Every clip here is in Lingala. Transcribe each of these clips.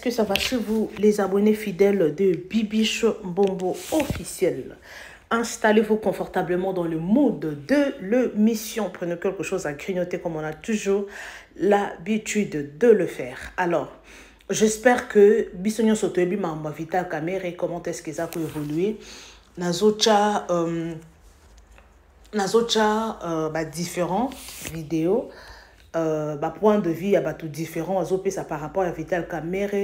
que ça va chez vous, les abonnés fidèles de Bibiche Mbombo officiel? Installez-vous confortablement dans le mood de l'émission. Prenez quelque chose à grignoter comme on a toujours l'habitude de le faire. Alors, j'espère que Bissonio Sotoebi m'a Vital Caméra et comment est-ce que ça peut évoluer. Nazocha différents vidéos. Point de vue, il y a tout différent. Ça par rapport à Vital Caméra.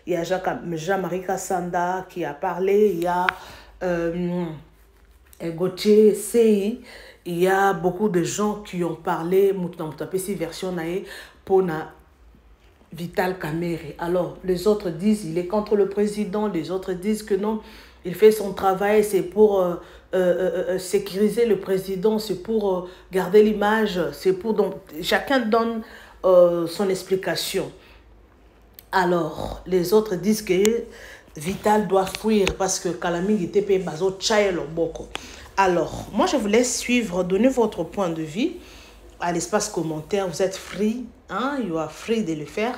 Il y a Jean-Marie Kassanda qui a parlé. Il y a Gauthier CI. Il y a beaucoup de gens qui ont parlé. Version pour Vital Caméra. Alors, les autres disent il est contre le président. Les autres disent que non, il fait son travail. C'est pour sécuriser le président. C'est pour garder l'image. C'est pour... Donc, chacun donne son explication. Alors, les autres disent que Vital doit fuir parce que Kalami était payé bazo chaye le boko. Alors, moi, je vous laisse suivre, donner votre point de vue à l'espace commentaire. Vous êtes free, hein? You are free de le faire.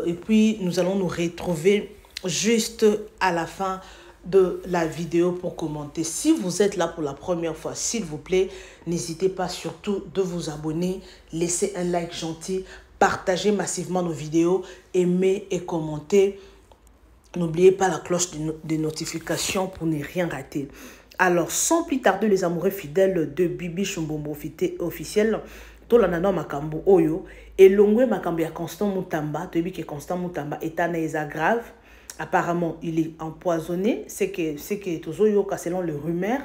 Et puis, nous allons nous retrouver juste à la fin de la vidéo pour commenter. Si vous êtes là pour la première fois, s'il vous plaît, n'hésitez pas surtout de vous abonner, laissez un like gentil, partagez massivement nos vidéos, aimez et commentez. N'oubliez pas la cloche de notification pour ne rien rater. Alors, sans plus tarder, les amoureux fidèles de Bibiche Mbombo officiel, tout le monde makambo oyo et l'ongwe makambo ya Constant Mutamba, tu que Constant Mutamba est un grave. Apparemment, il est empoisonné. C'est que Tozoyo, selon les rumeurs,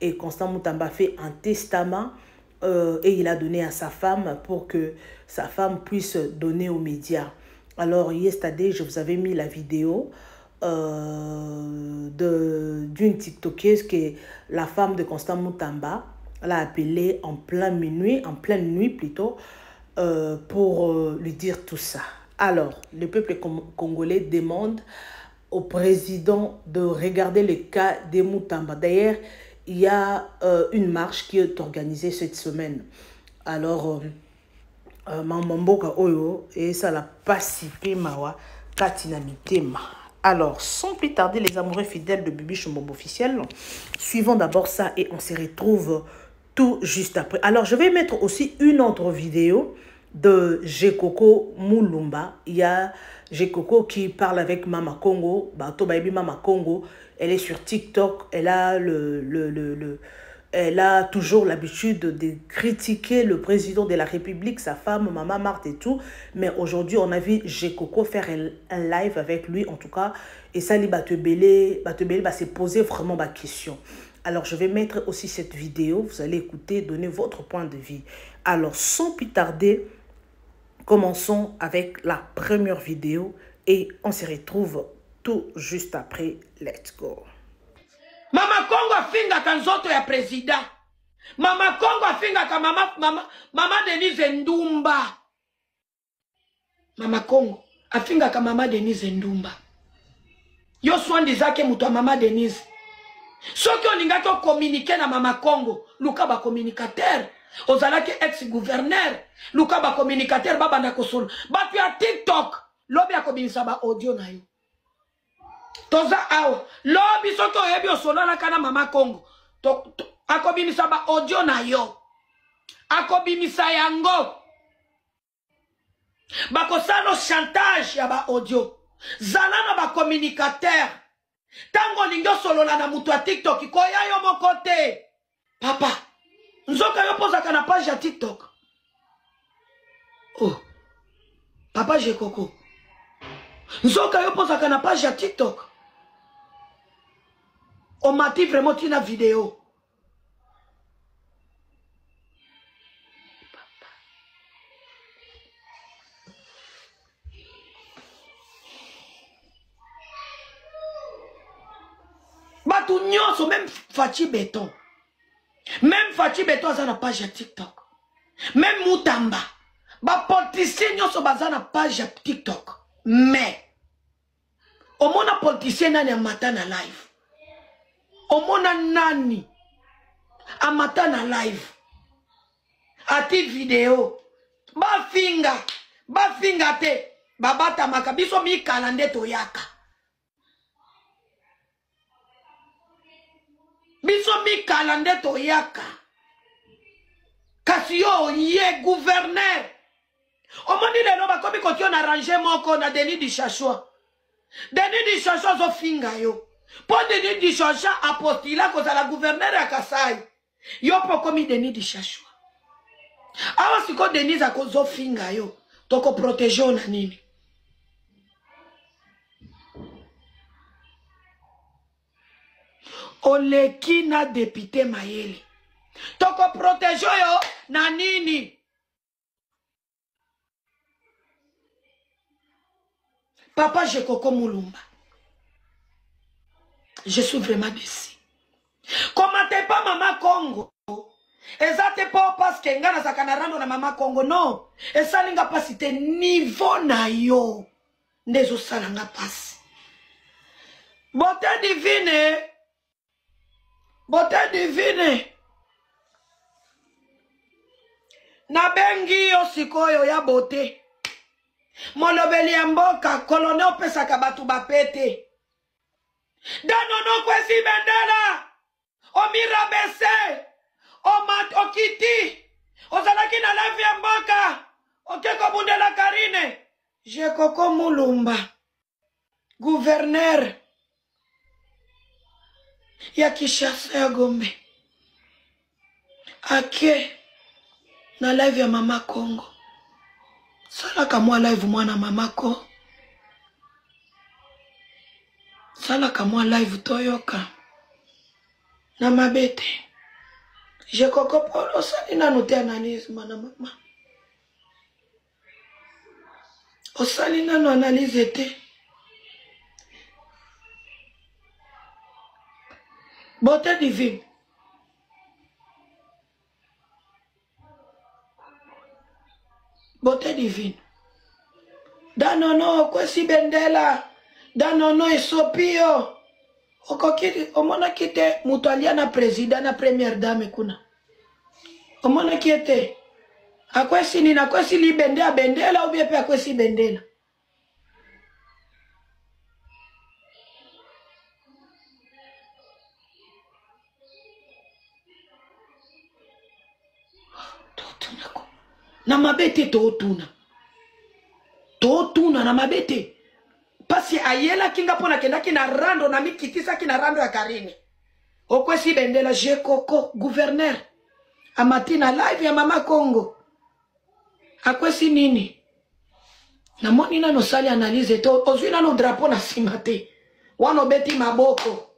et Constant Mutamba fait un testament et il a donné à sa femme pour que sa femme puisse donner aux médias. Alors, yesterday, je vous avais mis la vidéo d'une TikTokeuse que la femme de Constant Mutamba l'a appelée en pleine nuit plutôt, pour lui dire tout ça. Alors, le peuple congolais demande au président de regarder le cas de Mutamba. D'ailleurs, il y a une marche qui est organisée cette semaine. Alors, Mamamboka Oyo, et ça l'a passé mawa katina mitema. Alors, sans plus tarder, les amoureux fidèles de Bibiche Mbombo officiel, suivons d'abord ça et on se retrouve tout juste après. Alors, je vais mettre aussi une autre vidéo de Jekoko Mulumba. Il y a Jekoko qui parle avec Mama Congo. Mama Congo, elle est sur TikTok. Elle a elle a toujours l'habitude de critiquer le président de la République, sa femme, Maman Marthe et tout. Mais aujourd'hui, on a vu Jekoko faire un live avec lui, en tout cas. Et ça, Batebele s'est posé vraiment ma question. Alors, je vais mettre aussi cette vidéo. Vous allez écouter, donner votre point de vue. Alors, sans plus tarder, commençons avec la première vidéo. Et on se retrouve tout juste après. Let's go. Mama Congo afinga kanzoto ya président. Mama Congo afinga ka mama Denise Ndumba. Mama Congo afinga ka mama Denise Ndumba. Yo swandi zake mutu mama Denise. Soki olinga to communiquer na mama Congo, luka ba communicateur. Ozalaki ex-gouverneur, luka ba communicateur baba na kosolo. Batu ya TikTok, lobi ya kominisa ba audio na yo. Toza awa lobi soto yebi osolola kana mama Congo akobimisa ba audio na yo akobimisa yango bakosano chantage ya ba audio zalana ba communicateur tango lingo solola na mutu ya TikTok koya yo mokote papa nzoka yo poza kana page ya TikTok. Oh papa Jekoko nzoka yo poza kana page ya TikTok. On m'a dit vraiment une vidéo. Batu nyonso même Fachi Béton. Même Fachi Béton a na page ya TikTok. Même Mutamba. Ba politicien nyonso baza na page ya TikTok. Mais au mona politicien nani amata na live. Omona nani amata na live ati video bafinga te babata makabiso mi kalande toyaka. Biso mi kalande toyaka. Kasi yo ye gouverneur. Omoni lelo bakomi koti on arrange moko na Denis Dichachwa. Denis Dichachwa zo finga yo. Po Denis Dichachwa apostila koza la gouverneur ya Kasai. Yo po komi Denis Dichachwa. Awa siko Denis ako zo finga yo. Toko protejo na nini. Oleki na député Mayele. Toko protejo yo na nini. Papa Jekoko Mulumba. Je suis vraiment déçu. Comment t'es pas Maman Congo? Ezate pas parce que nga na sakanarando na Maman Congo, non. Esa linga pasite niveau na yo. Ndezo salanga passe. Beauté divine. Beauté divine. Na bengi yo sikoyo ya beauté. Molobeli ya mboka kolonel pesa kabatu bapete. Danono kwesi bendela. Omira bese. Okiti. Ozalaki na lavi ya mboka. Okeko bundela Karine. Jekoko Mulumba. Gouverneur. Ya Kinshasa ya Gombe. Ake. Na live ya Mama Congo. Salaka mwa live mwana mamako. Salaka mwa live toyoka. Na mabete. Je koko polo sali na note analyse mana mama. Osali na no analyse te. Beauté divine. Beauté divine. Danono kwesi bendela. Danono esopio. Okokiri omona kite mutu alia na president na première dame kuna. Omona kite. Akwesi nina kwesi li bendela bendela ou bien pe akwesi bendela. Na mabete totuna. Totuna na mabete. Pasi ayela kinga pona kenda kina rando na mikitisa kina rando ya Karine. Okwesi bendela Jekoko gouverneur. Amatina live ya Mama Congo. Akwesi nini? Na moni na no sali analyse to ozwi na no drapeau na simate. Wano beti maboko.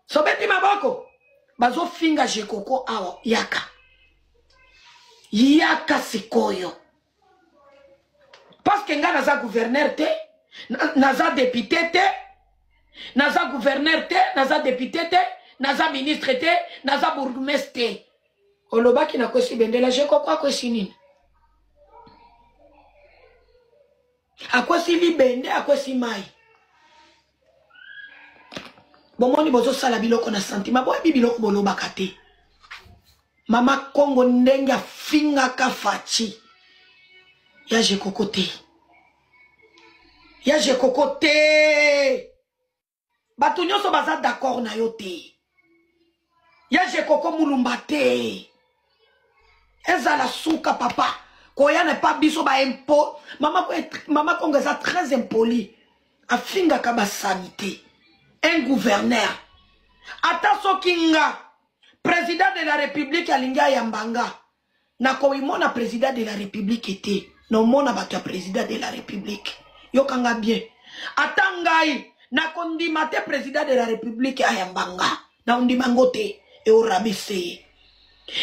So beti maboko. Bazo finga Jekoko awa yaka. Yaka sikoyo. Parce que nga naza gouverneur te, naza député te, naza gouverneur te, naza député te, naza ministre te, naza bourgmestre te. Olobaki na kwesi bendela Jekoko akwesi nini? Akwesi li bende, akwesi mai. Bomoni bozo sala biloko na santima, boye biloko bolobaka te. Mama Congo ndenga finga kafachi. Ya Jekoko te. Ya Jekoko te. Batu nyonso baza d'accord na yo te. Ya Jekoko Mulumba te. Ezala suka papa. Koya ne pas biso ba impo. Mama Congo eza très impoli. A finga ka ba sanité. Un gouverneur. Ata sokinga. Président de la République alinga yambanga. Na koimona président de la République était. Non mona bato président de la République. Yo kanga bien. Atangai na kondimate président de la République ayambanga. Na undimangote e orabise.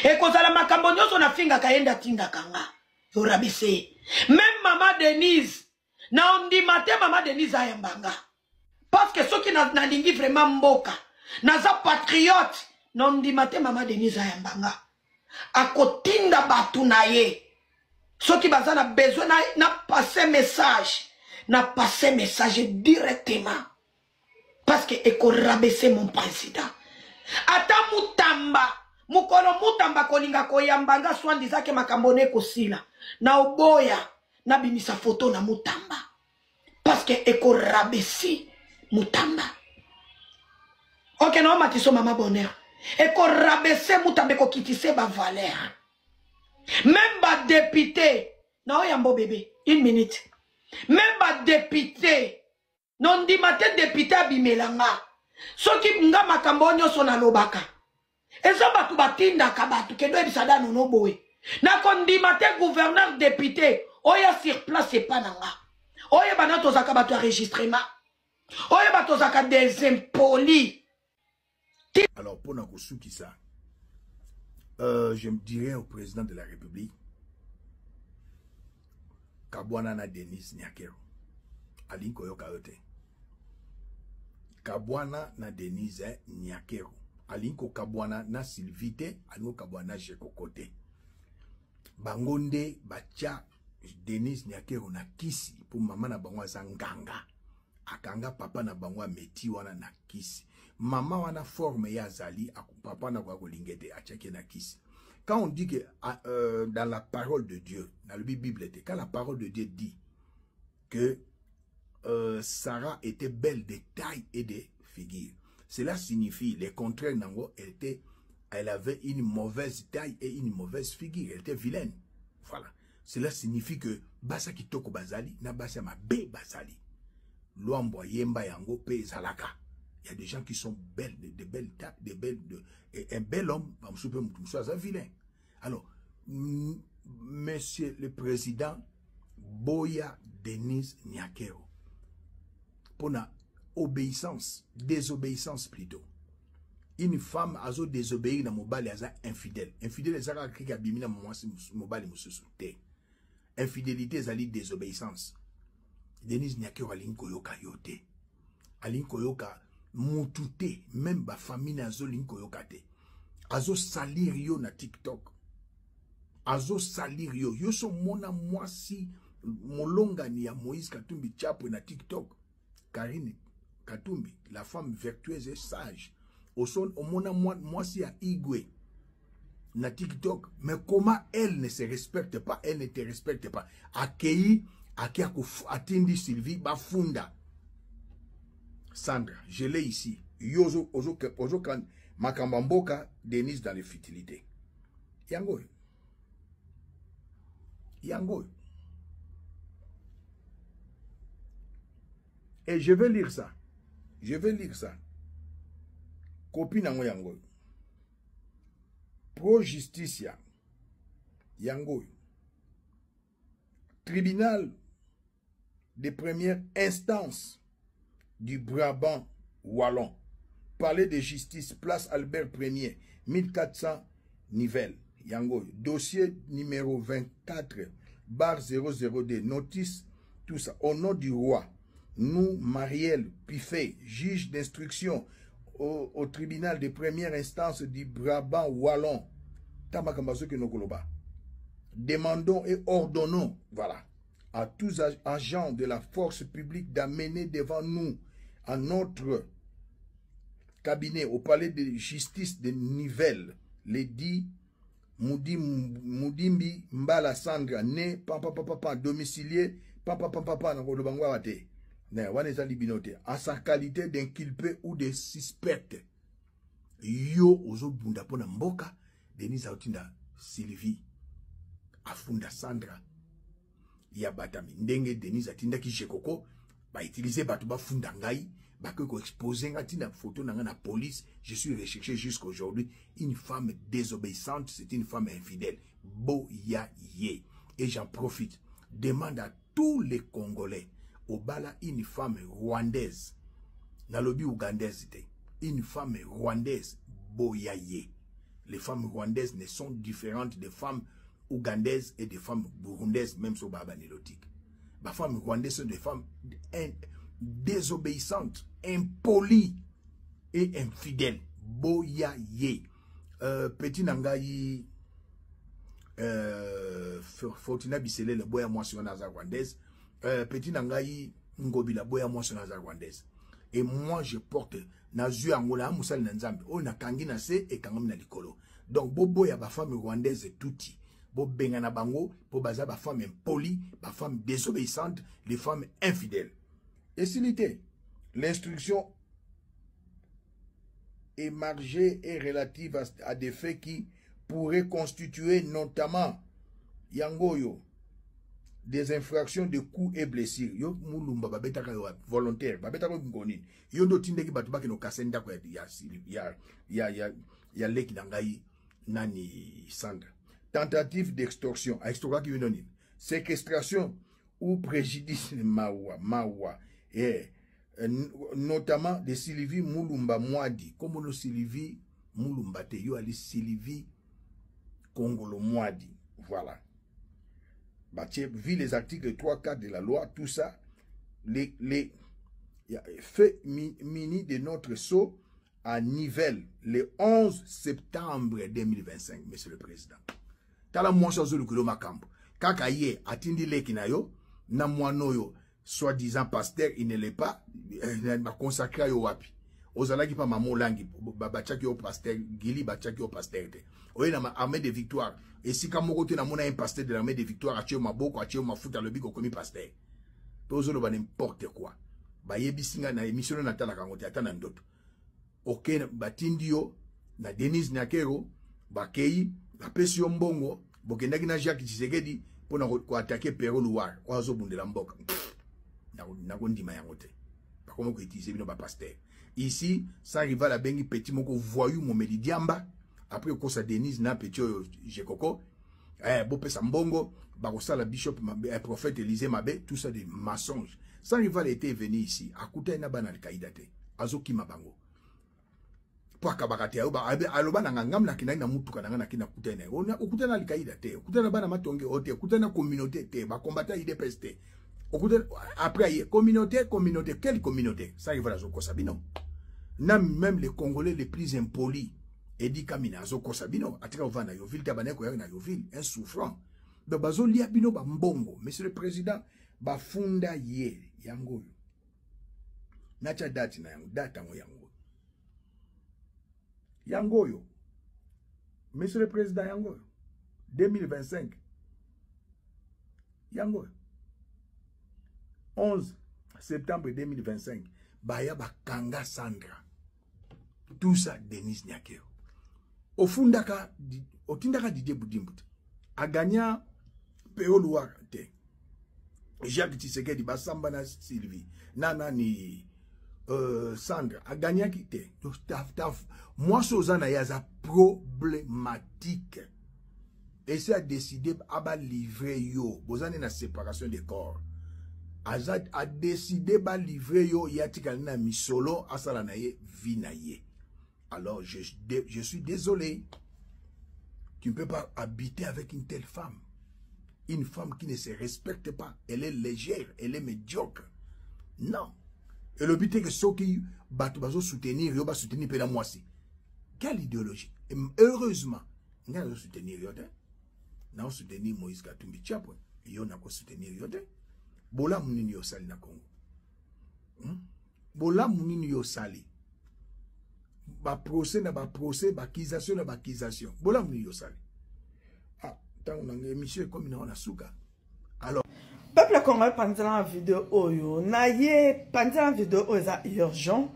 E kozala makambo nyonso na finga kaenda tinga kanga. E orabise. Même Maman Denise na undimate Maman Denise ayambanga. Parce que ceux qui na lingi vraiment mboka. Naza patriote. Non di mate Maman Denise ayambanga. Akotinda batu na ye. Ceux qui baza na besoin na passer message. Na passer message directement. Parce que eko rabaisser mon président. Ata mutamba. Mukolo mutamba kolinga koyambanga swandi zake makambone kosila. Na oboya. nabimisa photo na Mutamba parce que eko rabesi Mutamba. Ok, non, matiso mama bonheur. Eko rabesi Mutamba, eko kitise ba valeur. Même ba député, non yambo bébé, 1 minute. Même ba député, non di mate député abimelanga. Soki nga makambo nyonso na lobaka. Eza batu batinda kabatu kendo ebisada nono boye. Na kondima te gouverneur député, oya sur place et pas nanga. Oya bana tozaka batu enregistrement. Oya batu tozaka des impolis. Alors pour Nakosuki ça, je me dirais au président de la République, Kabwana na Denis Nyakero, Alinko Yokayote. Kabwana na Denise Nyakero. Alinko Kabwana na Sylvite, Alinko Kabwana Jekokote. Bangonde bacha Denise Nyakero na kisi pour maman na bangwa zanganga. Akanga papa na bangwa meti wana na kisi. Maman wana forme ya zali, papa na kwa kolingete achake na kisi. Quand on dit que dans la parole de Dieu, dans la Bible, quand la parole de Dieu dit que Sarah était belle de taille et de figure. Cela signifie, le contraire, elle avait une mauvaise taille et une mauvaise figure. Elle était vilaine. Voilà. Cela signifie que Basa Kitoko Bazali, na Basa ma be Bazali. Loambo Yemba Yango Pe Zalaka. Il y a des gens qui sont belles, de belles tailles, un bel homme, un vilain. Alors, Monsieur le Président, Boya Denis Nyakero, pour la obéissance, désobéissance plutôt. Une femme a désobéi dans mobile est infidèle. Infidèle est ça qui a bimi dans mobile mususunte. Infidélité est la désobéissance. Denis Nyakero alinko yoka yote. Alinko yoka mutute même ba famille nazo linko yoka te. Azo salir yo na TikTok. Azo salir yo. Yo so mona mwasi molonga ni ya Moïse Katumbi chapo na TikTok. Karine Katumbi, la femme vertueuse et sage. Au son, au mona mwasi ya Igwe na TikTok. Mais comment elle ne se respecte pas, elle ne te respecte pas. Akei, atindi Sylvie, bafunda. Sandra, je l'ai ici. Yozo, ozo kan, makambamboka, Denise dans les futilités. Yango. Yango. Et je vais lire ça. Je vais lire ça. Copie nango yango. Pro Justicia. Yango. Tribunal de première instance du Brabant Wallon. Palais de justice, place Albert 1er, 1400 Nivelles. Yango. Dossier numéro 24, bar 00D. Notice, tout ça. Au nom du roi. Nous, Marielle Piffet, juge d'instruction au tribunal de première instance du Brabant Wallon, demandons et ordonnons, voilà, à tous agents de la force publique d'amener devant nous, à notre cabinet, au palais de justice de Nivelles, les dits Moudimbi Mbala Sandra, né, papa, domicilié, papa, en sa qualité d'inculpé ou de suspect. Yo ozo bunda pona mboka Denis Autinda Sylvie afunda Sandra ya batami ndenge Denis atinda ki jekoko ba utiliser batu ba funda ngai ba ko exposer ngatina photo nanga na police. Je suis recherché jusqu'à aujourd'hui. Une femme désobéissante, c'est une femme infidèle. Boya ye. Et j'en profite, demande à tous les Congolais Obala une femme rwandaise. Nalobi ougandaise. Une femme rwandaise. Boyaye. Les femmes rwandaises ne sont différentes des femmes ougandaises et des femmes burundaises, même sur Baba Nilotique. Les femmes rwandaises sont des femmes désobéissantes, impolies et infidèles. Boyaye. Petit Nangayi Fortuna Bissele, le boya moi sur Naza rwandaise. Petit Nangayi Ngobila boya moi sur Naza rwandaise. Et moi je porte Nazu Angola Moussal Nanzambe. On a Kangi na se et Kangam na likolo. Donc bobo ya ba femme rwandaise touti. bo bengana bango po baza ba femme impoli, ba femme désobéissante, les femmes infidèles. Et s'il était l'instruction émargée est relative à des faits qui pourraient constituer notamment yangoyo des infractions de coups et blessures. Yo mulumba babeta ka volontaire, babeta ko ngoni. Yo ndo tindeki batu baki no kasenda ko ya leki dangai nani Sandra. Tentative d'extorsion, extorsion qui venoni. Séquestration ou préjudice mawa notamment de Sylvie Mulumba Mwadi. Comme on Sylvie Mulumba te yo ali Sylvie Kongolo Mwadi. Voilà. Vu les articles 3, 4 de la loi, tout ça, les faits mini de notre sceau à Nivelles le 11 septembre 2025, Monsieur le Président. Tala mwasha zulu kulo makambo. Kaka ye atindi leki na yo, na mwanoyo, soi-disant pasteur, il ne l'est pas, ma consacré yo wapi. Ozalaki pa mamo langi, bachaki yo pasteur, gili bachaki yo pasteur te. Oye na armée de victoire. Et si comme côté na mona un pasteur de l'armée de victoire, a tué ma boko, a tué ma foot à le bico comme pasteur. Tozo ba n'importe quoi. Ba yebisinga na émission na tala kangote atana ndoto. Ok batindi yo na Denise Nyakero, ba kei, ba pesi yo mbongo, bokendaki na Jacques Tshisekedi pona ko attaquer Pero Luar, ozo bundela mboka. Na kondima yangote. Ba comment ko utiliser bino ba pasteur. Ici, ça arrive à la bengi petit moko voyou mon Diamba. Après ko sa Denise na petit Jekoko, bopé sambongo, barossa la bishop prophète Élisée Mabé, tout ça des mensonges. Sans rival était venu ici, à Kouta na banal kaidate, azoki mabango. Pour kabakate aloba na ngam na kinai na mutuka na kina Kouta na. On okuta na kaidate, okuta na bana matonge ote, okuta na communauté te, ba combattant IDPS te. Okuta après communauté, quelle communauté? Ça rival azoko sabino. Même les Congolais les plus impolis. Edi Kamina Zoko Sabino, atika ovana Yoville Tabaneko na Yoville, un souffrant. De bazo lia bino ba mbongo, Monsieur le Président, ba funda ye yango. Nacha dati na yango, data mo yango. Yango yo. Monsieur le Président yango. 2025. Yango. 11 septembre 2025. Baya ba kanga Sandra. Tout ça Denise Nyakero. Ofundaka otindaka Didier Boudimbout a gagné Pero Luar te Jacques Tshisekedi basamba na Sylvie nana ni Sandra a gagné qui te moi Sozana yaza problématique et c'est a décidé à livrer yo bozane na séparation des corps Azad a décidé à livrer yo yatika na misolo asala na ye vinaye. Alors, je suis désolé. Tu ne peux pas habiter avec une telle femme. Une femme qui ne se respecte pas. Elle est légère, elle est médiocre. Non. Et le but est que ceux qui battent soutenir, ils vont soutenir la moitié. Quelle idéologie? Et heureusement, nous allons soutenir Yoden. Nous allons soutenir Moïse Katumbi Tchapon. Nous allons soutenir Yoden. Bola mounini yo sali na Congo. Bola mounini yo sali. Ba procès, ba accusation. Bola mounini yo sali. Ah, tant on a une émission comme on a souka. Alors. Peuple congolais pendant la vidéo oyo, na ye pendant la vidéo oyo za urgent,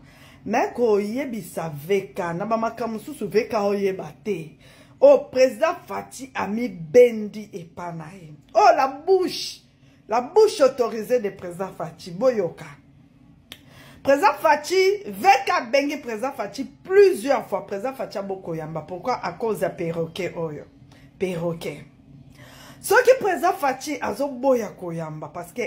mais ko yebisa veka, na ba makamususu veka oye bate. Oh, président Fati a mis Bendi et Panaï. Oh, la bouche autorisée de président Fati, Boyoka. Président Fati, veka bengi président Fati plusieurs fois. Président Fati a beaucoup yamba. Pourquoi? À cause de perroquet oyo. Perroquet. Ce qui présent Fati azo boya koyamba parce que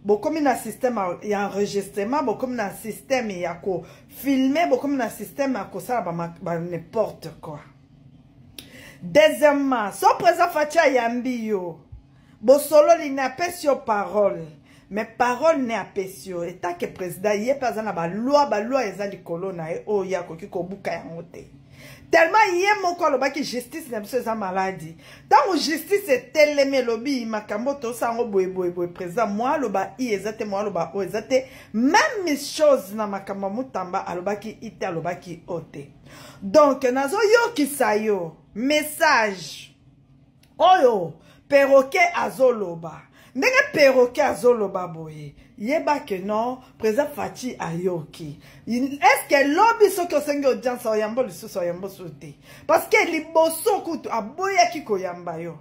beaucoup na système il y a enregistrement, beaucoup na système il y a ko filmer, beaucoup na système à ko ça n'importe quoi. Deuxièmement, son présent Fati yambi yo. Bo solo li n'a pas sur parole. Mais parole n'est pas sûr. Et tant que président y est pas dans la loi ezali kolona e o ya ko kiko buka ya ngote. Tellement il y a mon corps qui justice n'est pas maladie. Tant que justice est tellement lobby makambo to sango boy président moi loba i ezate moi loba o ezate même chose na makambo mutamba aloba ki ite aloba ki ote. Donc nazo yo ki sayo message Oyo, perroquet azoloba. Ndenge perroquet azoloba boye. Yeba que non, président Fati ayoki. Est-ce que lobby so ko sengi audience oyambo le sous oyambo soute? Parce que liboso kutu aboya ki koyamba yo.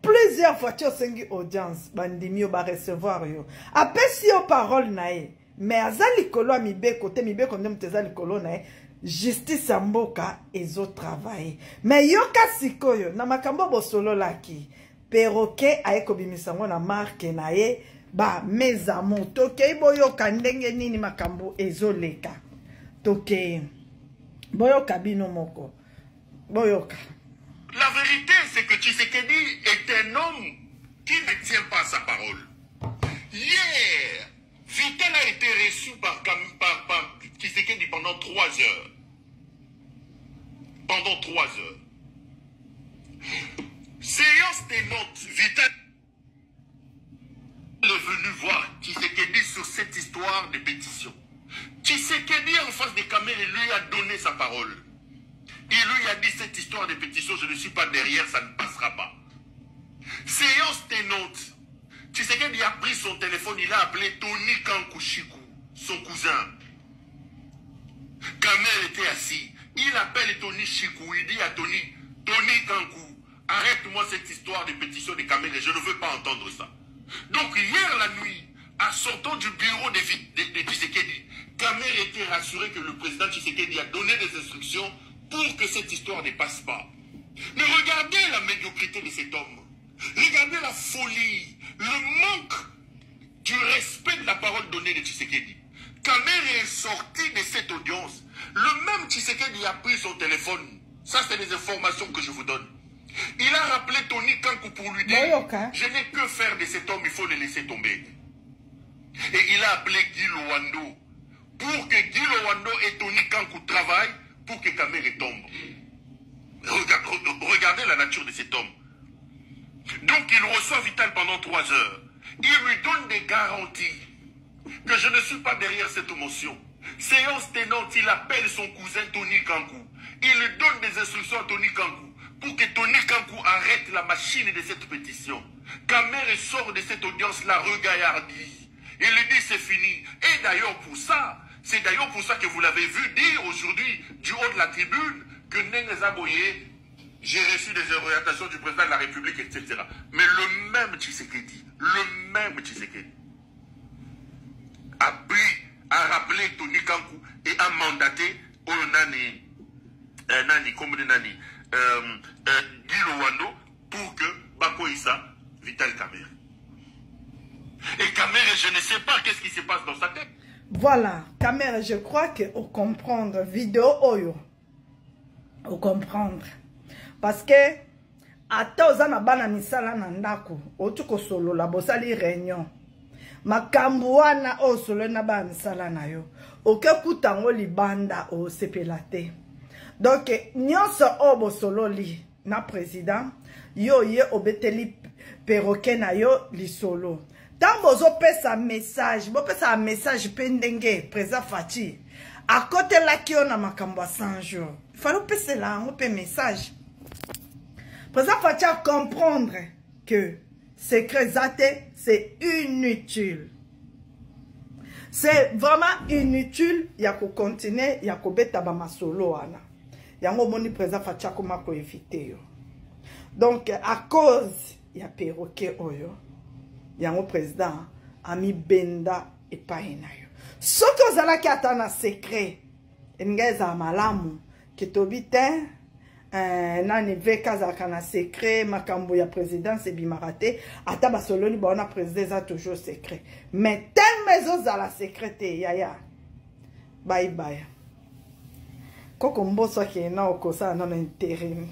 Plusieurs fois tu sengi audience bandimi ba recevoir yo. Apesi yo parole nae. Mais azali kolo mibe côté mibe konde mtezali kolo nae. Justice amboka ezo travailler. Mais yoka sikoyo na makambo bosolo laki. Perroquet aeko bimisango na marque nae. Ba mes amours toke boyoka ndenge nini makambo ezoleka toke boyoka bino moko boyoka. La vérité c'est que Tshisekedi est un homme qui ne tient pas sa parole. Hier, Vital a été reçu par Tshisekedi pendant 3 heures. Pendant 3 heures. Séance des notes, Vital est venu voir Tshisekedi sur cette histoire de pétition. Tshisekedi en face des caméras lui a donné sa parole. Il lui a dit cette histoire de pétition, je ne suis pas derrière, ça ne passera pas. Séance tenante. Tshisekedi a pris son téléphone, il a appelé Tony Kankushiku, son cousin. Kamer était assis. Il appelle Tony Chikou, il dit à Tony, Tony Kankou, arrête-moi cette histoire de pétition de Kamer, je ne veux pas entendre ça. Donc hier la nuit, en sortant du bureau de Tshisekedi, Kamer était rassuré que le président Tshisekedi a donné des instructions pour que cette histoire ne passe pas. Mais regardez la médiocrité de cet homme. Regardez la folie, le manque du respect de la parole donnée de Tshisekedi. Kamer est sorti de cette audience. Le même Tshisekedi a pris son téléphone. Ça, c'est les informations que je vous donne. Il a rappelé Tony Kankou pour lui dire je n'ai que faire de cet homme, il faut le laisser tomber. Et il a appelé Guy Lowando pour que Guy Lowando et Tony Kankou travaillent pour que Kamer tombe. Regardez la nature de cet homme. Donc il reçoit Vital pendant 3 heures. Il lui donne des garanties que je ne suis pas derrière cette motion. Séance tenante, il appelle son cousin Tony Kankou. Il lui donne des instructions à Tony Kankou pour que Tony Kankou arrête la machine de cette pétition. Kamer sort de cette audience-là regaillardie. Il lui dit c'est fini. Et d'ailleurs pour ça, c'est d'ailleurs pour ça que vous l'avez vu dire aujourd'hui du haut de la tribune que Nene Zaboye, j'ai reçu des orientations du président de la République, etc. Mais le même Tshisekedi, a rappelé Tony Kankou et a mandaté Guy Lowando pour que Bako Issa Vital Kamer. Et Kamer, je ne sais pas qu'est-ce qui se passe dans sa tête. Voilà, Kamer, je crois que au comprendre vidéo oyo, au comprendre, parce que ata ozana bana misala na ndako, otuko solo la bosali réunion. Makambu wana o solo na ba misala na yo. Oke kutango libanda o sepelate. Donc nyonso obo solo li na président yo ye obeteli perroquet na yo li solo. Tant bozo pesa message, bo pesa message pendenge président Fati. À côté la ki on a makambo 100 jours. Il faut pesa la on pe message. Président Fati a comprendre que secret zate c'est inutile. C'est vraiment inutile. Il y a qu'à continuer, il y a qu'à beta ba solo ana. Il y a un moni président Fati comment ko éviter. Donc à cause il y a perroquet oyo. Il y a un président ami benda et pas enayo. Ce que vous allez qui attend secret. Ngeza malamu kitobite nani veka za kana secret makambo ya présidence bimarate ata basololi bona président toujours secret mais tel maison za la secrétaire yaya bye bye koko mboso ki na okosa na intérim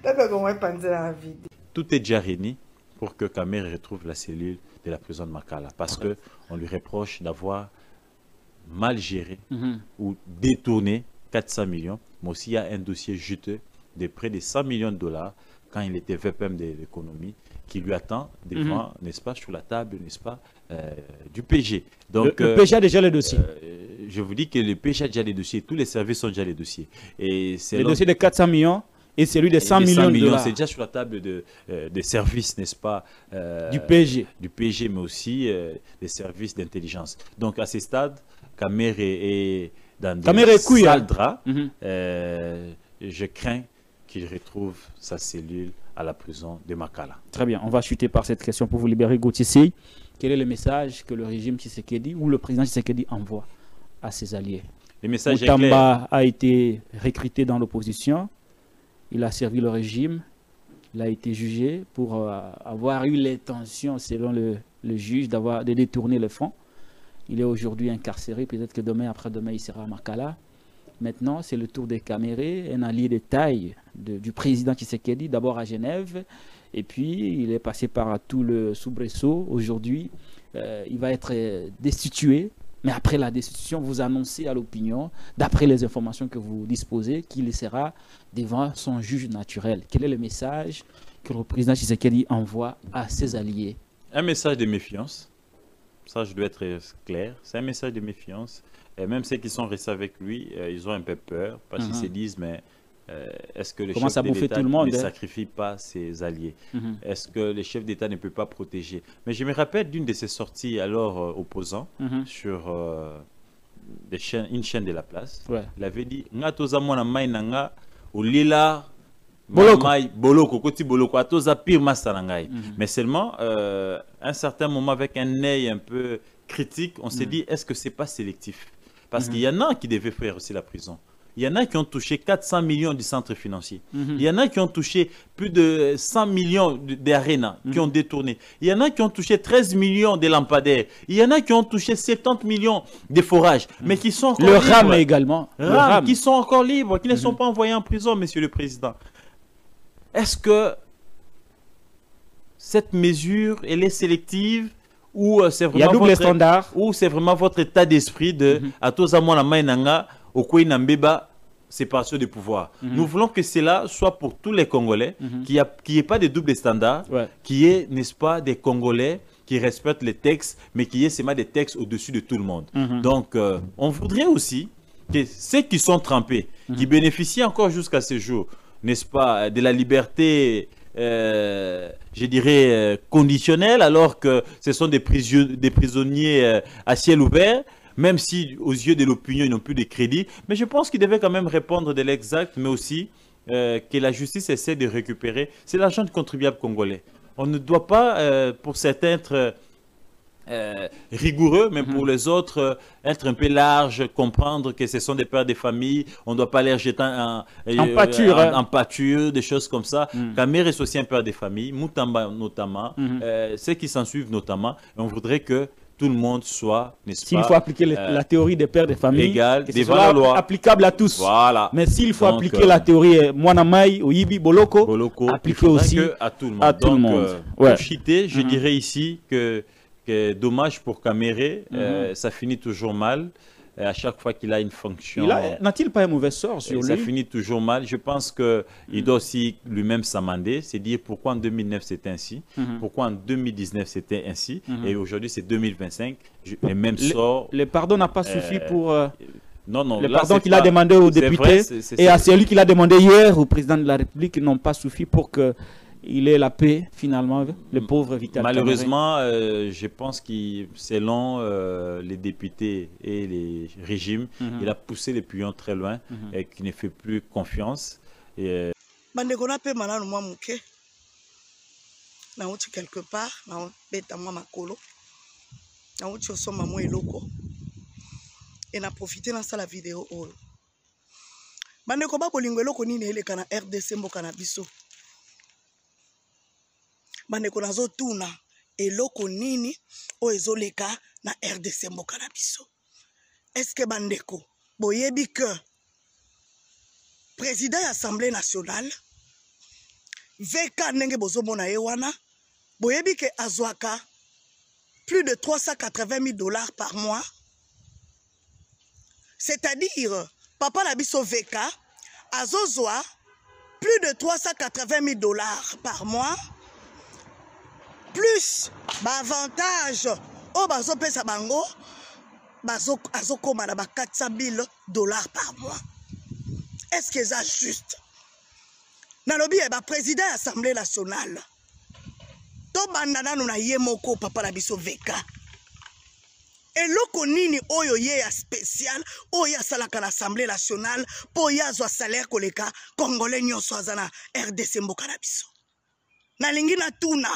d'accord comment penser la vie. Tout est déjà réuni pour que Kamer retrouve la cellule de la prison de Makala parce que on lui reproche d'avoir mal géré ou détourné 400 millions, mais aussi il y a un dossier juteux de près de 100 millions de dollars quand il était VPM de l'économie qui lui attend devant, n'est-ce pas, sur la table, n'est-ce pas, du PG. Donc, le PG a déjà le dossier. Je vous dis que le PG a déjà les dossiers, tous les services ont déjà les dossiers. Et c'est le dossier de 400 millions et celui de 100 millions de dollars. C'est déjà sur la table des services, n'est-ce pas, du PSG. Du PSG, mais aussi des services d'intelligence. Donc à ce stade, Kamere est dans des sales draps. Je crains qu'il retrouve sa cellule à la prison de Makala. Très bien, on va chuter par cette question pour vous libérer, Gauthier. Quel est le message que le régime Tshisekedi ou le président Tshisekedi envoie à ses alliés? Le message Moutamba est clair. a été recruté dans l'opposition. Il a servi le régime. Il a été jugé pour avoir eu l'intention, selon le juge, de détourner le fonds. Il est aujourd'hui incarcéré. Peut-être que demain, après-demain, il sera à Makala. Maintenant, c'est le tour des Kamere, un allié de taille du président Tshisekedi, d'abord à Genève. Et puis, il est passé par tout le soubresaut. Aujourd'hui, il va être destitué. Mais après la destitution, vous annoncez à l'opinion, d'après les informations que vous disposez, qu'il sera devant son juge naturel. Quel est le message que le président Tshisekedi envoie à ses alliés? Un message de méfiance. Ça, je dois être clair. C'est un message de méfiance. Et même ceux qui sont restés avec lui, ils ont un peu peur parce qu'ils se disent, mais est-ce que le chef de l'État ne sacrifie pas ses alliés? Est-ce que le chef d'État ne peut pas protéger? Mais je me rappelle d'une de ses sorties alors opposant sur une chaîne de la place. Ouais. Il avait dit mais seulement à un certain moment, avec un œil un peu critique, on s'est dit, est-ce que c'est pas sélectif? Parce qu'il y en a qui devaient faire aussi la prison. Il y en a qui ont touché 400 millions du centre financier. Il y en a qui ont touché plus de 100 millions d'Arena, qui ont détourné. Il y en a qui ont touché 13 millions de lampadaires. Il y en a qui ont touché 70 millions de forages, mais qui sont encore libres. Le RAM également. RAM, qui sont encore libres, qui ne sont pas envoyés en prison, Monsieur le Président. Est-ce que cette mesure, elle est sélective? Ou c'est vraiment votre état d'esprit de séparation des pouvoirs. Nous voulons que cela soit pour tous les Congolais, qu'il n'y ait pas de double standard, qu'il y ait, n'est-ce pas, des Congolais qui respectent les textes, mais qu'il y ait seulement des textes au-dessus de tout le monde. Donc, on voudrait aussi que ceux qui sont trempés, qui bénéficient encore jusqu'à ce jour, n'est-ce pas, de la liberté, je dirais, conditionnelle, alors que ce sont des prisonniers à ciel ouvert, même si aux yeux de l'opinion, ils n'ont plus de crédit. Mais je pense qu'ils devaient quand même répondre de l'exact, mais aussi que la justice essaie de récupérer. C'est l'argent du contribuable congolais. On ne doit pas, pour certains, être rigoureux, mais pour les autres, être un peu large, comprendre que ce sont des pères de famille, on ne doit pas les jeter en pâture, des choses comme ça. Kamere est aussi un père de famille, Moutamba notamment, ceux qui s'en suivent notamment, et on voudrait que tout le monde soit, n'est-ce pas, s'il faut appliquer la théorie des pères de famille, égal, que ce soit applicable à tous. Voilà. Mais s'il faut appliquer la théorie Mwanamai, Oyibi, Boloko, appliquer aussi à tout le monde. Tout le monde. Pour chiter, je dirais ici que dommage pour Kamere, ça finit toujours mal. À chaque fois qu'il a une fonction... N'a-t-il pas un mauvais sort sur lui? Ça finit toujours mal. Je pense qu'il doit aussi lui-même s'amender. C'est dire pourquoi en 2009 c'était ainsi, pourquoi en 2019 c'était ainsi, et aujourd'hui c'est 2025. Le même sort... Le pardon n'a pas suffi pour... Non, le pardon qu'il a demandé aux députés et à celui qu'il a demandé hier au président de la République n'ont pas suffi pour que... il est la paix, finalement, le pauvre Vital Kamerhe. Malheureusement, je pense que selon les députés et les régimes, il a poussé les pions très loin et qu'il ne fait plus confiance. Bandekona pe manano mwa muke na uti quelque part na beta mwa makolo na uti osoma mwa eloko et na profiter na sala vidéo olo bandeko ba bolingo eloko nini eleka na RDC mboka na biso bandeko nazo tuna eloko nini o ezoleka na RDC mboka na biso. Est-ce que bandeko boyebi que président de l'Assemblée nationale VK ndenge bozomona ye wana boyebi que azwaka plus de 380 000 $ par mois, c'est-à-dire papa na biso VK azozwa plus de 380 000 $ par mois plus avantage au bazo pesa bango azokoma na ba 400 000 $ par mois. Est-ce que c'est juste? nalobi ba président de l'Assemblée nationale. To bandana na ye moko papa na biso veka. Eloko nini oyo ye ya spécial oyo asalaka na Assemblée nationale po ya zwa salaire koleka congolais nyonso azana RDC mboka na biso. Nalingi na tuna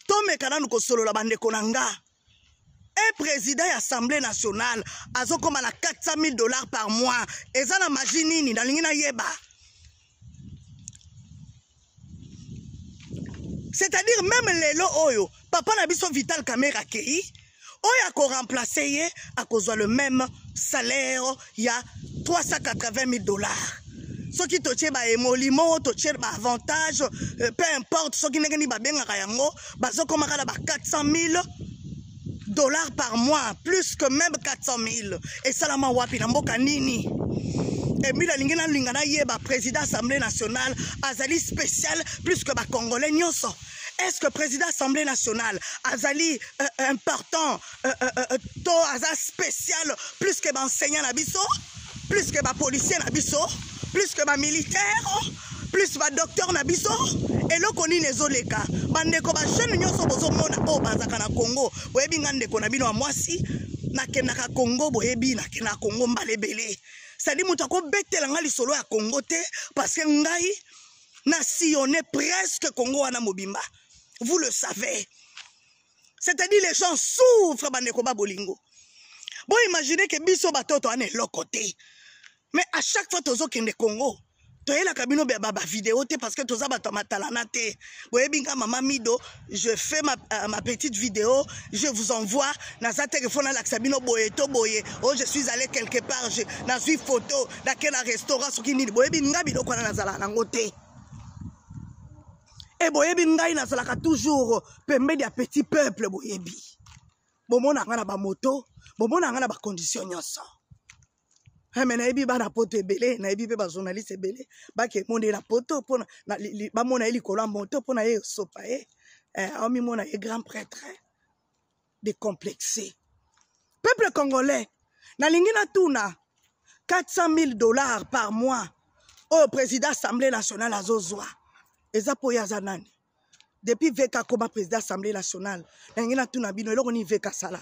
to mekana nuko solola bandeko na nga. Un président de l'Assemblée nationale azokoma na $400,000 par mois. Eza na magie nini nalingi na yeba. C'est-à-dire même lelo oyo papa na biso Vital Kamerhe kei oyo ako remplacer ye akozwa le même salaire ya $380,000. Soki toche ba emolimo toche ba avantage peu importe soki ngeni ba bengaka yango bazokoma kala ba $400,000 par mois, plus que même 400,000. Et ça, la wapi na mboka nini. Et puis, la lingena lingana yeba président Assemblée nationale, azali spécial, plus que ba Congolais nyonso. Est-ce que président Assemblée nationale, azali important, to aza spécial, plus que ba enseignant na biso, plus que ba policier na biso, plus que ba militaire, plus ba docteur na biso? Et là, on les oleka. Bandeko ba jeune nyonso bozo mona o bazaka na Congo. Boyebi ngandeko na bino mwasi na kenaka Congo boyebi na kenaka Congo mbalebele. C'est-à-dire mutu ko betela nga lisolo ya Congo te parce que ngai na sillonné presque Congo wana mobimba. Vous le savez. C'est-à-dire les gens souffrent bandeko ba bolingo. Bon imaginez que biso batoto ane lokote. Mais à chaque fois tozo kende Congo toye la cabine ba vidéo te parce que toza bato matalana te. Boye binga mama Mido, je fais ma petite vidéo, je vous envoie dans un téléphone à la cabine boye to boye. Oh je suis allé quelque part, je na suis photo dans quel restaurant soki ni boye binga bido kwa na zala nango te. Et boye binga ina zala toujours pembe dia petit peuple boye bi. Bomona ngana ba moto, bomona ngana ba condition nyonso. Mais na ebi ba na poto ebele na ebi pe ba journaliste ebele ba ke monde na poto pona na ba mona eli kola moto pona ye sopa omi mona e grand prêtre décomplexé. Peuple congolais na lingina tuna $400,000 par mois au président Assemblée nationale azozwa eza po ya zanani depuis veka comme président Assemblée nationale na lingina tuna bino eloko ni veka sala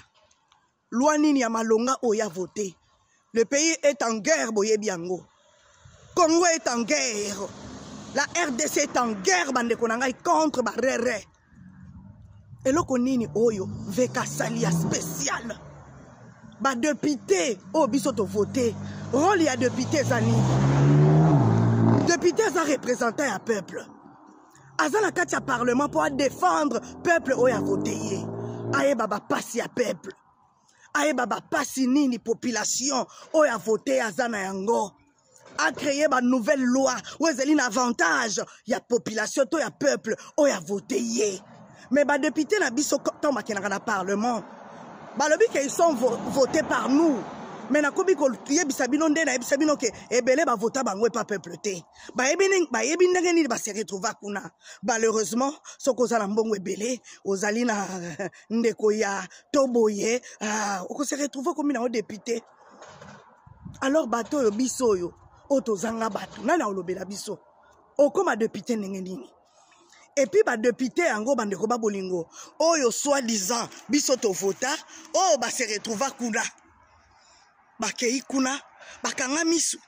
loi nini ya malonga oya voté. Le pays est en guerre, boyebiango. Congo est en guerre. La RDC est en guerre, bande konangai contre barere. Et lo konini oyo veka salia spécial. Ba député o bisoto voté. Rôle ya député zani. Député za représentant à peuple. Azana katia parlement pour défendre peuple oya voté. Aye baba passi à peuple. Aye baba pasi nini population oya voté azana yango a créé ba nouvelle loi où ezeli avantage ya population to ya peuple oya voté yé mais ba député na biso tant makena na parlement ba lobi que ils sont votés par nous mais na kobi ko yebisa bino nde na yebisa bino ke ebele ba vota bango pa peuple te ba yebi ndenge nini ba se retrouver kuna malheureusement soko za mbongo ebele ozali na ndeko ya toboye oko se retrouver comme na député alors bato yo biso yo otozanga bato nana olobela biso okoma député ndenge nini et puis ba député yango bandeko ba bolingo oyo soi-disant biso to vota o ba se retrouver kuna bakei kuna bakanga misu.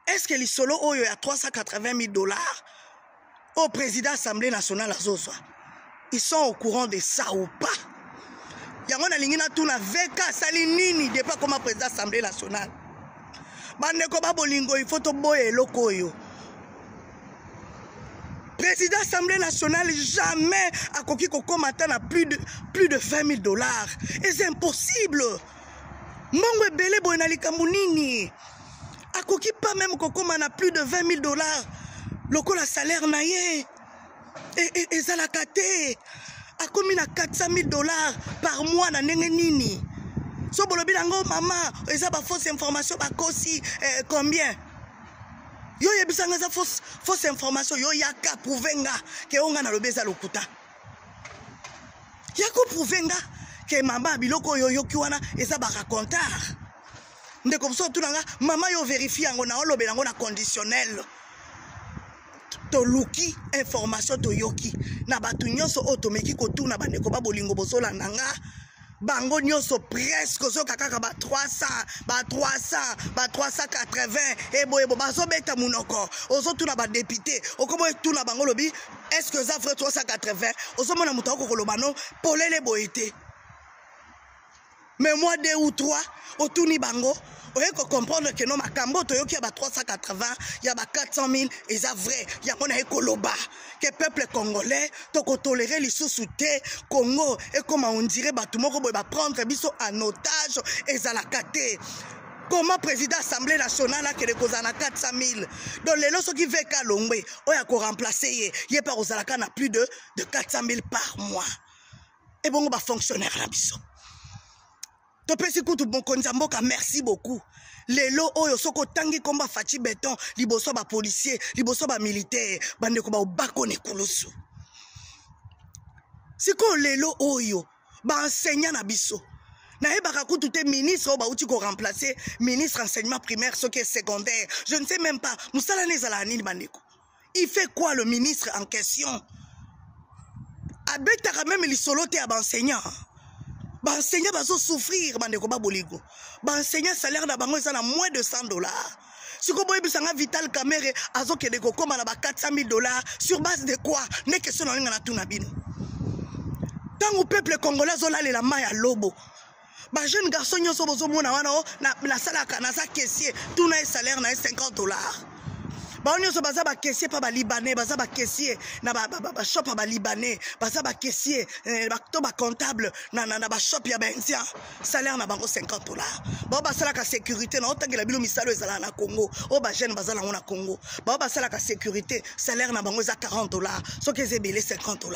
Est-ce que les solo oyo ya $380,000 au président de l'Assemblée nationale azozwa ils sont au courant de ça ou pas? Yango na lingina tuna veka sali nini depuis comme président de l'Assemblée nationale bandeko ba bolingo il faut to boye eloko oyo. Président de l'Assemblée nationale jamais akoki kokoma na plus de $20,000 et c'est impossible. Mongo ebele boye na likambo nini akoki pas même kokoma na plus de $20,000 lokola salaire na ye et zalaka te akomi na $400,000 par mois na ndenge nini so bolobi nango mama eza ba fausse information bakosi combien yo yebisanga za fausse information yo yaka prouvenga ke onga na lobeza lokuta yako prouvenga que mama biloko yo yoki wana eza ba raconteur ndeko biso tunanga mama yo vérifie yango na olobe yango na conditionnel toluki information toyoki na batu nyonso otomeki kotuna bandeko ba bolingo bozola nanga bango nyonso presque zoka kaka ba 300 ba 380 ebo bazobeta munoko ozotuna ba député okomo etuna bango lobi est-ce que ça vrai 380 ozomona muto okoloba no polele boité mais moi 2 ou 3 otuni bango oye ko comprendre que non makambo toyoki ya ba 380 ya ba 400 000 eza vrai ya mona ekoloba que peuple congolais to ko tolérer lisusu te Congo et comme on dirait batu moko boy ba prendre biso en otage ezalaka te. Comment président assemblée nationale a que cause na 400 000 donc les loso qui veut kalongwe oya ko remplacer ye par ozalaka na plus de 400 000 par mois et bon ba fonctionnaire la biso. Topesi kutu bokonza mboka merci beaucoup. Lelo oyo soko tangi komba fachi béton liboso ba policier liboso ba militaire bande ko ba obako ne kulusu. Siko lelo oyo ba enseignant na biso. Na ebaka kutu te ministre ba uti ko remplacer ministre enseignement primaire ce qui est secondaire. Je ne sais même pas musala nezala nini bandeko. Il fait quoi le ministre en question? Abeta quand même li solote à enseignant. Ba enseignant bazo souffrir bandeko ba boligo. Ba enseignant salaire na bango eza na moins de $100. Siko boye bisanga Vital Kamerhe azo kede ko koma na ba $400 000 sur base de quoi? Ne question na na tuna bino. Tant au peuple congolais zola la main à lobo. Ba jeune garçon nyoso bozo mona wana na sala kana za caissier tout na salaire na $50. Ba onyo so baza ba caissier pa ba libanais baza ba caissier na ba shop ba libanais baza ba caissier ba to ba comptable na ba shop ya benzia salaire na bango $50. Ba sala ka sécurité na otangela bilo misalo ezala na Congo o ba jeune baza na Congo ba sala ka sécurité salaire na bango za $40 so ke zebele $50.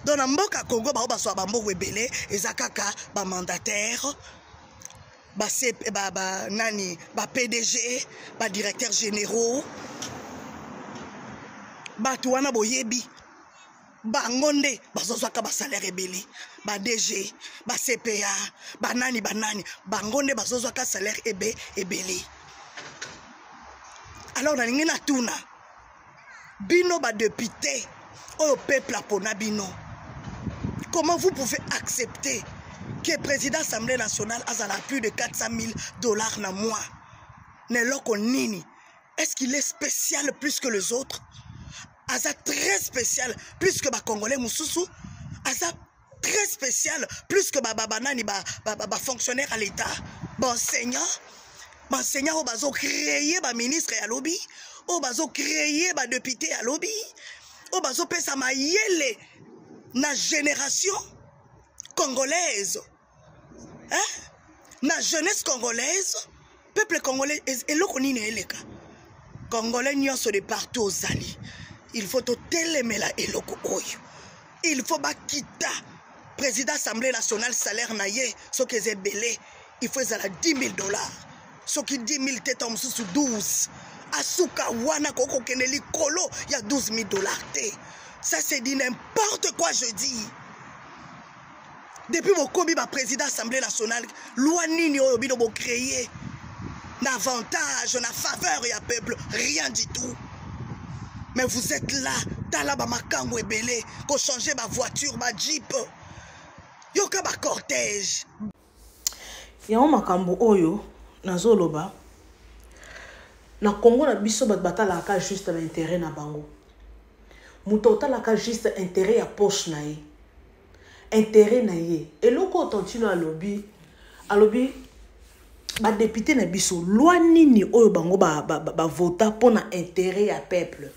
Dans la mboka Congo ba so ba mboka ebele ezakaka ba mandataire ba nani ba PDG ba directeur généraux ba tuana boyebi ba ngonde bazozwaka ba salaire ebele ba DG ba CPA ba nani ba ngonde bazozwaka salaire ebele. Alors na ngina tuna bino ba député au peuple apona bino. Comment vous pouvez accepter que le président de l'Assemblée nationale a plus de $400 000 na mois? Est-ce qu'il est spécial plus que les autres? Aza très spécial plus que les Congolais Moussousou? Aza très spécial plus que les fonctionnaires à l'État? Enseignant au bazo créé les ministres à lobby, au bazo créé les députés à lobby, au bazo pesa mayele na génération congolaise. Hein? Na jeunesse congolaise, peuple congolais, et l'autre eleka. Congolais nyonso de partout aux alliés. Il faut telemela eloko oyo. Il faut bakita. Président Assemblée nationale salaire na ye, so que c'est belé, il faut ezala $10 000. So qui 10 000 tête en sous 12. Asuka wana koko keneli kolo, il y a $12 000 té. Ça c'est dit n'importe quoi je dis. Depuis mon commis ma président de l'Assemblée nationale, loi nini oyo bino bo créer n'avantage, na faveur ya peuple, rien du tout. Mais vous êtes là, tala ba makango ebele, ko changer ma voiture, ma jeep. Yoka ba cortège. Ya makambo oyo nazoloba. Na Congo na biso batala ka juste l'intérêt na bango. Mutota la ka juste intérêt à poche na ye. Intérêt na ye. Et loko continue à lobby ba député na biso loi nini oyo bango ba vota pour na intérêt à peuple.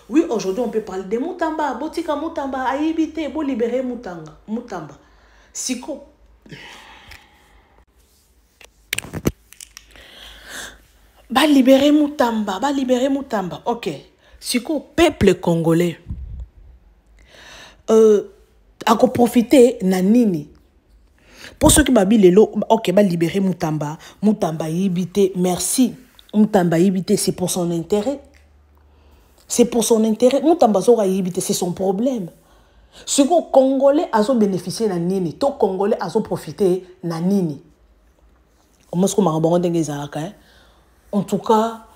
Oui, aujourd'hui on peut parler de Mutamba, botika Mutamba, aibité, bo libérer Mutamba. Siko ba libérer Mutamba. OK. Siko peuple congolais a profiter na nini pour ceux qui babi lelo OK ba libérer Mutamba yibité merci Mutamba yibité c'est pour son intérêt Mutamba sera yibité c'est son problème ce que congolais a bénéficié na nini to congolais a profiter na nini en tout cas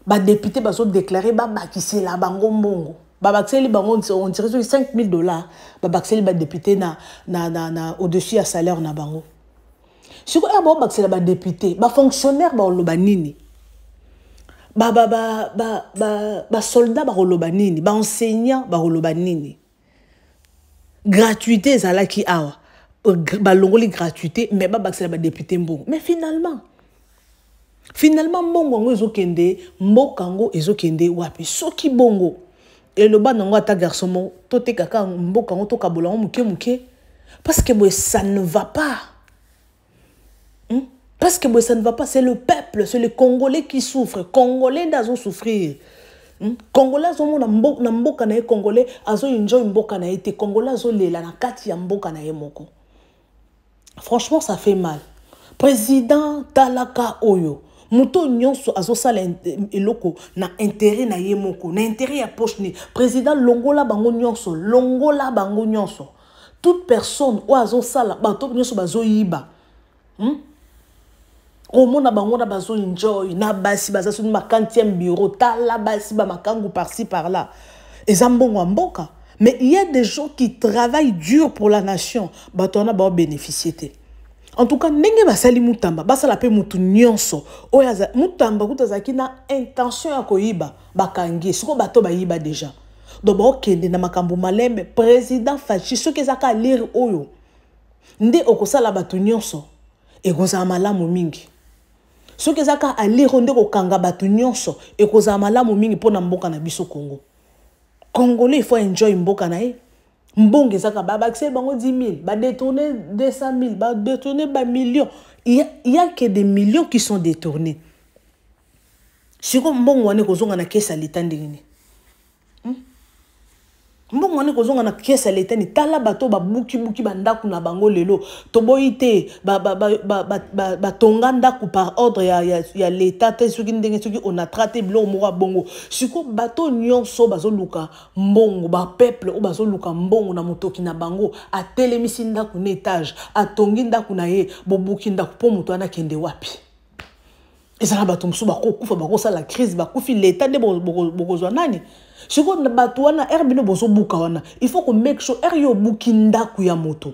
ba député bazo déclarer ba bakisi la bango mbongo ba bakiseli bango on dirait $5,000 ba bakiseli ba député na au-dessus à salaire na bango si ko ba bakisela ba député ba fonctionnaire ba loba nini ba soldat ba loba nini ba enseignant ba loba nini gratuité zala ki awa ba longoli gratuité mais ba bakisela ba député mbongo mais finalement mbongo ngo ezokende mbokango ezokende wapi soki bongo eloba nango ata garçon mo tote kaka mbokango to kabolango muke parce que boy ça ne va pas parce que boy ça ne va pas c'est le peuple c'est les Congolais qui souffrent Congolais d'azo souffrir Congolais azo na mboka na Congolais azo enjoy mboka na été Congolais azo lela na kati ya mboka na moko franchement ça fait mal président Talaka Oyo Muto nyonso azosala eloko na intérêt na yemoko na intérêt ya poche ni président longola bango nyonso toute personne o azosala bato nyonso bazoyiba omona bango na bazo enjoy na basi bazaso ma 40e bureau tala basi ba makangu par-ci par-là ezambongo mboka mais il y a des gens qui travaillent dur pour la nation bato na ba bénéficier. En tout cas, ndenge basali mutamba, basala pe mutu nyonso. Oyaza mutamba kutazaki na intention ya koyiba, bakangi, siko bato bayiba déjà. Donc ba okende na makambo malembe, président Fachi soki ezaka lire oyo. Nde okosala bato nyonso, ekozala malamu mingi. Soki ezaka lire nde kokanga bato nyonso, ekozala malamu mingi pona mboka na biso Congo. Congolais il faut enjoy mboka na ye. Mbonge zaka babakse bango 10 000 ba détourner 200 000 ba détourner ba millions il y a que des millions qui sont détournés siko mbongo wane kozonga na kesa leta ndini mbongo wane kozonga na kesa leta ni tala bato ba buki bandaku na bango lelo toboite ba tonga ndaku par ordre ya leta te soki ndenge soki on a traité blo moko bongo siko bato nyonso bazoluka mbongo ba peuple o bazoluka mbongo na motoki na bango a telemisi ndaku na étage a tongi ndaku na ye bobuki ndaku po moto ana kende wapi ezala bato msu bakokufa bakosala crise bakufi leta nde bokozwa nani siko na bato wana herbino bozo buka wana il faut que make sure yo buki ndaku ya moto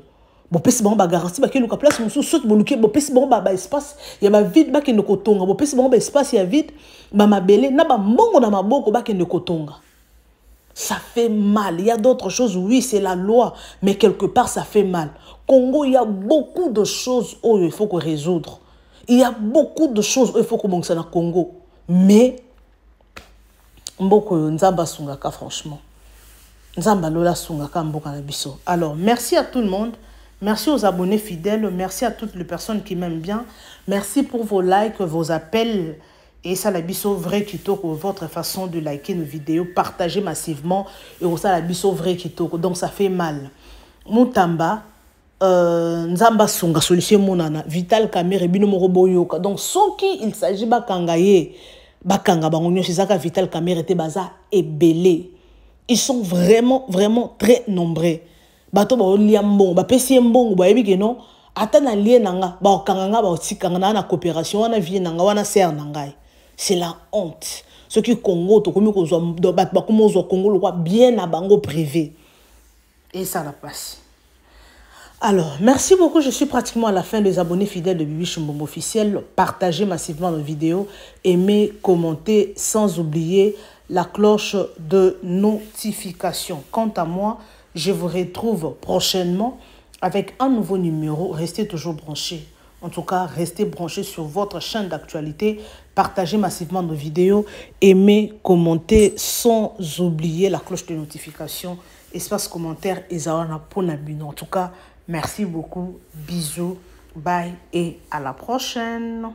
bopesi bango ba garantie bakeluka place musu soki boluki bopesi bango ba espace ya ba vide bakende kotonga bopesi bango ba espace ya vide ba mabele na ba mbongo na maboko bakende kotonga ça fait mal il y a d'autres choses oui c'est la loi mais quelque part ça fait mal Congo il y a beaucoup de choses où il faut résoudre il y a beaucoup de choses où il faut commencer na Congo mais mboko nzamba sungaka franchement nzamba lola sungaka mboka na biso. Alors merci à tout le monde, merci aux abonnés fidèles, merci à toutes les personnes qui m'aiment bien, merci pour vos likes, vos appels et ça la biso vrai kitoko votre façon de liker nos vidéos, partager massivement et ça la biso vrai kitoko donc ça fait mal. Mutamba nzamba sunga solution monana Vital Kamerhe bino moko boyoka donc soki il s'agit bakangaye bakanga bango nyonso ezaka Vital Kamerhe te baza ebele ils sont vraiment très nombreux bato ba olia mbongo ba pesi mbongo ba yebi ke non ata na lie nanga ba okanga nga ba otikanga na coopération wana vie nanga wana ser nangai c'est la honte ce qui Congo to komi kozwa bato ba komo zo Congo lo bien na bango privé et ça la passe. Alors, merci beaucoup. Je suis pratiquement à la fin des abonnés fidèles de Bibi Chimbombo officiel. Partagez massivement nos vidéos, aimez, commentez, sans oublier la cloche de notification. Quant à moi, je vous retrouve prochainement avec un nouveau numéro. Restez toujours branchés. En tout cas, restez branchés sur votre chaîne d'actualité. Partagez massivement nos vidéos, aimez, commentez, sans oublier la cloche de notification. Espace commentaire, Ezawana Ponabino. En tout cas, merci beaucoup, bisous, bye et à la prochaine.